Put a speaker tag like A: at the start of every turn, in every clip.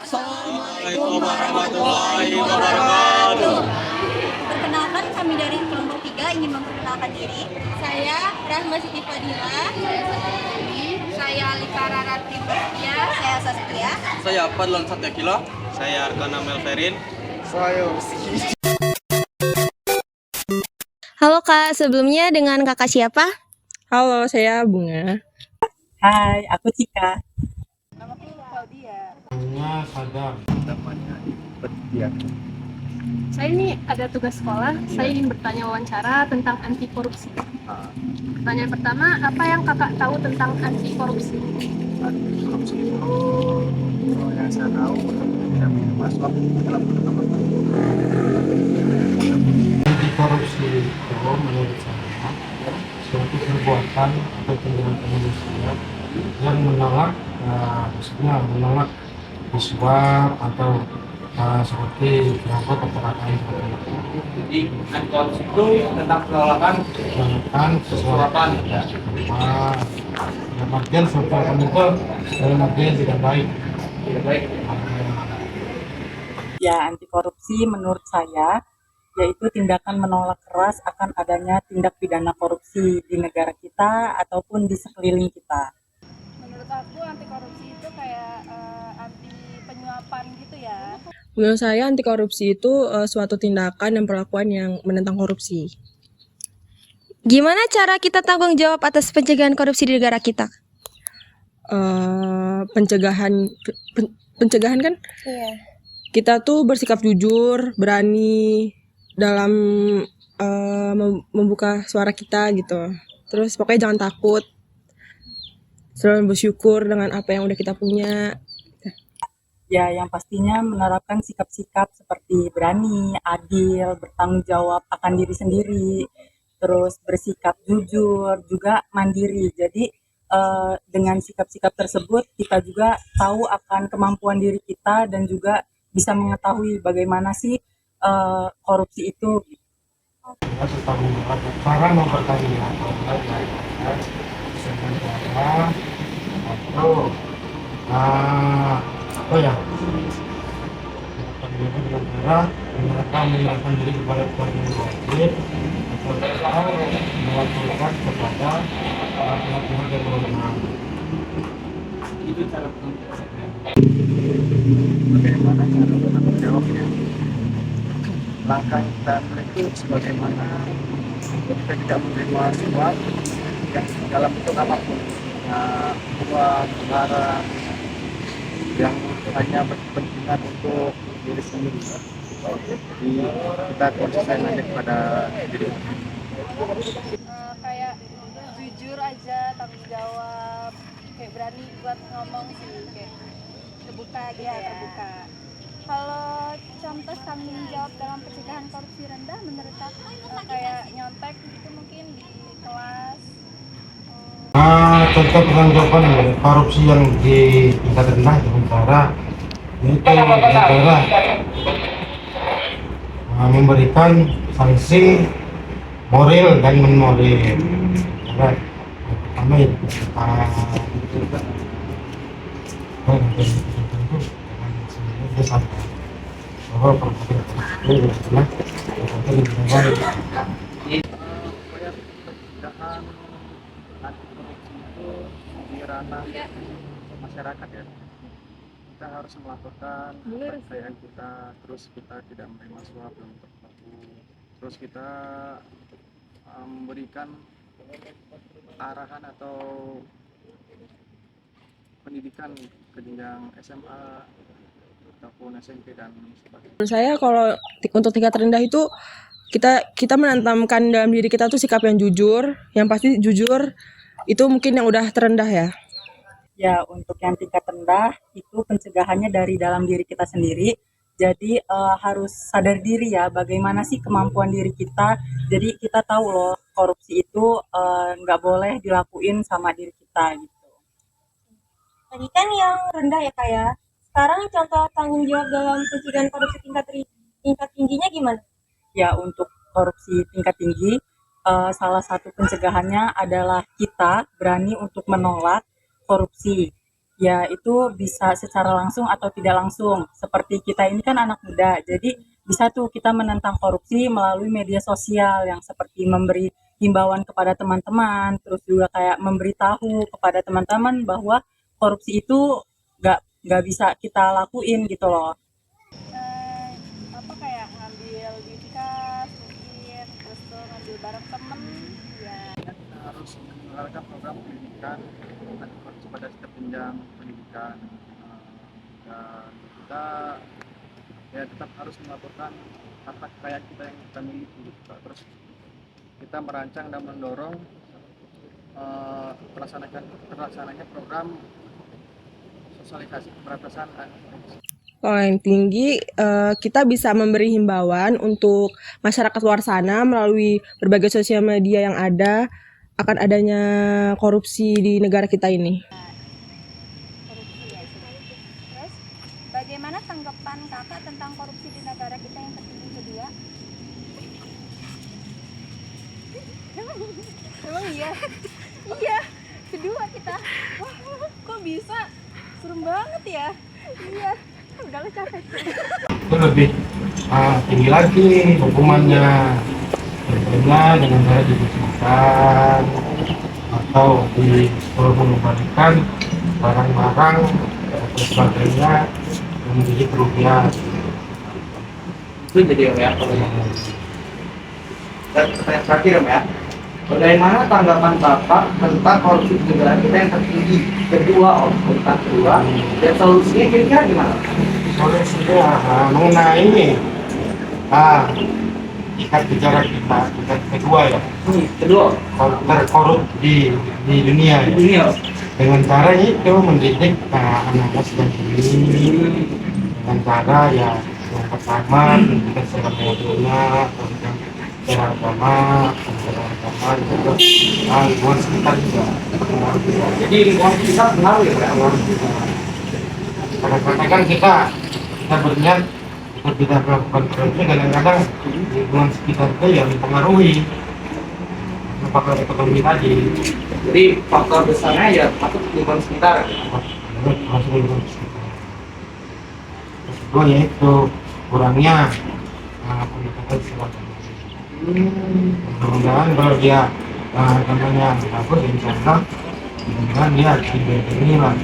A: Assalamualaikum warahmatullahi wabarakatuh.
B: Perkenalkan, kami dari kelompok 3 ingin memperkenalkan diri.
C: Saya Rahma Siti Fadila. Saya Satya. Saya Alika Rarati Bastia.
B: Saya Saskia.
A: Saya Fadlan Satyakila. Saya Arkana Melverin. Saya
D: Halo Kak, sebelumnya dengan kakak siapa?
E: Halo, saya Bunga.
F: Hai, aku Cika.
C: Namaku Claudia.
G: Sadar.
A: namanya Bertia.
H: Saya ini ada tugas sekolah, saya ingin bertanya wawancara tentang anti korupsi. Pertanyaan pertama, apa yang kakak tahu tentang anti korupsi?
A: Korupsi itu yang saya tahu tidak masuk dalam pertama.
G: Anti korupsi itu menurut saya suatu perbuatan atau tindakan manusia yang menolak, maksudnya menolak disuap atau seperti perampok atau KKN seperti itu.
I: Jadi anti korupsi itu tentang penolakan
G: Sesuatu dalam artian suatu akan itu dalam artian tidak baik.
F: Ya, anti korupsi menurut saya yaitu tindakan menolak keras akan adanya tindak pidana korupsi di negara kita ataupun di sekeliling kita.
C: Menurut aku anti korupsi itu kayak anti penyuapan gitu ya.
E: Menurut saya anti korupsi itu suatu tindakan dan perlakuan yang menentang korupsi.
D: Gimana cara kita tanggung jawab atas pencegahan korupsi di negara kita?
E: Pencegahan kan?
D: Iya.
E: Kita tuh bersikap jujur, berani dalam membuka suara kita gitu. Terus pokoknya jangan takut. Selalu bersyukur dengan apa yang udah kita punya.
F: Ya, yang pastinya menerapkan sikap-sikap seperti berani, adil, bertanggung jawab akan diri sendiri, terus bersikap jujur, juga mandiri. Jadi dengan sikap-sikap tersebut kita juga tahu akan kemampuan diri kita dan juga bisa mengetahui bagaimana sih korupsi itu.
G: Cara mempertanggungjawabkan dengan cara atau apa ya? Dengan cara mereka menyerahkan diri kepada Tuhan yang wajib atau melaporkan kepada pihak-pihak yang berwenang.
I: itu cara
A: Bagaimana cara bertanggung jawabnya? Langkah kita itu sebagaimana kita tidak menerima suap yang dalam bentuk apapun, uang, barang yang hanya berkepentingan untuk diri sendiri. Jadi kita konsisten aja kepada diri.
C: Kayak jujur aja, tanggung jawab, kayak berani buat ngomong sih, kayak terbuka gitu ya. Terbuka. Kalau contoh tanggung jawab dalam pencegahan korupsi rendah menurut aku kayak nyontek gitu mungkin di kelas.
G: Contoh penanggapan korupsi yang di tingkat rendah sementara itu negara memberikan sanksi moral dan non moral. Karena pertama itu sampai bahwa perbuatan itu adalah perbuatan yang tidak baik.
A: Upaya pencegahan anti korupsi itu di ranah masyarakat ya. Kita harus melaporkan kekayaan kita, terus kita tidak menerima suap dalam bentuk apapun, terus kita memberikan arahan atau pendidikan ke jenjang SMA ataupun SMP dan sebagainya.
E: Menurut saya kalau untuk tingkat rendah itu kita menanamkan dalam diri kita tuh sikap yang jujur, yang pasti jujur itu mungkin yang udah terendah ya.
F: Ya, untuk yang tingkat rendah itu pencegahannya dari dalam diri kita sendiri. Jadi harus sadar diri ya, bagaimana sih kemampuan diri kita. Jadi kita tahu loh, korupsi itu nggak boleh dilakuin sama diri kita gitu.
B: Tadi kan yang rendah ya Kak ya. Sekarang contoh tanggung jawab dalam pencegahan korupsi tingkat tingginya gimana?
F: Ya, untuk korupsi tingkat tinggi, salah satu pencegahannya adalah kita berani untuk menolak korupsi. ya itu bisa secara langsung atau tidak langsung. Seperti kita ini kan anak muda, jadi bisa tuh kita menentang korupsi melalui media sosial yang seperti memberi himbauan kepada teman-teman, terus juga kayak memberitahu kepada teman-teman bahwa korupsi itu nggak bisa kita lakuin gitu loh.
C: Apa kayak ngambil di kas mungkin, terus tuh ngambil barang temen ya.
A: Kita harus mengeluarkan program pendidikan anti korupsi pada setiap jenjang pendidikan. Dan kita ya tetap harus melaporkan harta kekayaan kita yang kita miliki gitu, Kak. Terus kita merancang dan mendorong terlaksananya program sosialisasi pemberantasan anti korupsi.
E: Kalau yang tinggi, kita bisa memberi himbauan untuk masyarakat luar sana melalui berbagai sosial media yang ada akan adanya korupsi di negara kita ini.
C: Korupsi ya itu. Terus bagaimana tanggapan kakak tentang korupsi di negara kita yang tertinggi kedua? Emang iya? Iya, kedua kita. Wah, kok bisa? Serem banget ya. Iya, udah lu capek.
G: Itu lebih tinggi lagi hukumannya, tentunya dengan cara dibekukan atau disuruh mengembalikan barang-barang atau sebagainya yang menjadi kerugian.
I: Itu jadi ya. Dan pertanyaan terakhir ya. Bagaimana tanggapan Bapak tentang korupsi di negara kita yang tertinggi kedua, urutan kedua, dan solusinya kira-kira gimana?
G: Solusinya mengenai ini tingkat bicara kita tingkat kedua ya,
I: Kedua,
G: terkorup di dunia ya.
I: dunia.
G: Dengan cara itu mendidik anak-anak sedang ini dengan cara ya yang pertama kita secara media tentang secara agama juga lingkungan sekitar juga.
I: Jadi lingkungan kita pengaruh ya, Pak?
G: Kadang-kadang kan kita berniat kita melakukan korupsi, kadang-kadang lingkungan sekitar itu yang mempengaruhi faktor ekonomi tadi.
I: Jadi faktor besarnya ya masuk lingkungan sekitar.
G: Masuk lingkungan sekitar. Terus kedua yaitu kurangnya pendekatan secara mudah-mudahan kalau dia namanya bagus, insya Allah mudah-mudahan dia ini lah.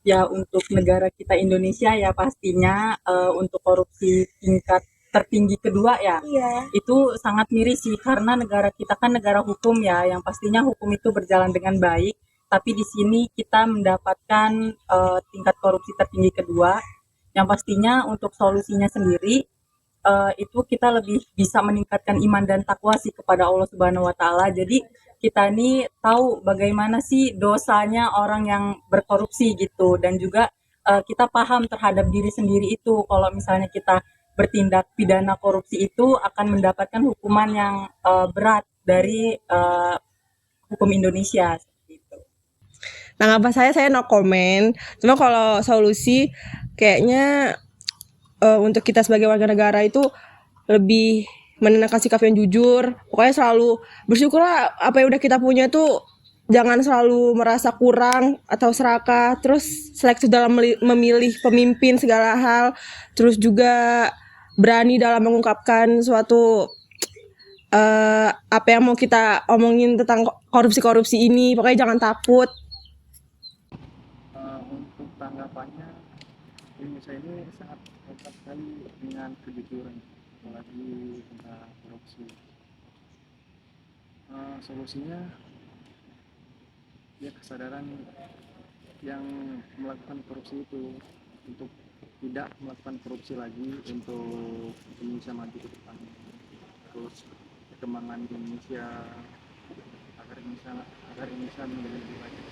F: Ya untuk negara kita Indonesia ya pastinya untuk korupsi tingkat tertinggi kedua ya
B: Iya.
F: itu sangat miris sih karena negara kita kan negara hukum ya yang pastinya hukum itu berjalan dengan baik, tapi di sini kita mendapatkan tingkat korupsi tertinggi kedua yang pastinya untuk solusinya sendiri itu kita lebih bisa meningkatkan iman dan takwa sih kepada Allah Subhanahu wa taala. Jadi kita ini tahu bagaimana sih dosanya orang yang berkorupsi gitu dan juga kita paham terhadap diri sendiri itu kalau misalnya kita bertindak pidana korupsi itu akan mendapatkan hukuman yang berat dari hukum Indonesia seperti itu.
E: Tanggapan saya no comment. Cuma kalau solusi kayaknya untuk kita sebagai warga negara itu lebih menenangkan sikap yang jujur. Pokoknya selalu bersyukurlah apa yang udah kita punya tuh jangan selalu merasa kurang atau serakah. Terus selektif dalam memilih pemimpin segala hal. Terus juga berani dalam mengungkapkan suatu apa yang mau kita omongin tentang korupsi-korupsi ini. Pokoknya jangan takut.
A: Untuk tanggapannya, Indonesia ini sangat hebat sekali dengan kejujuran, apalagi tentang korupsi. Solusinya ya kesadaran yang melakukan korupsi itu untuk tidak melakukan korupsi lagi untuk Indonesia maju ke depan. Terus perkembangan Indonesia agar Indonesia menjadi lebih baik.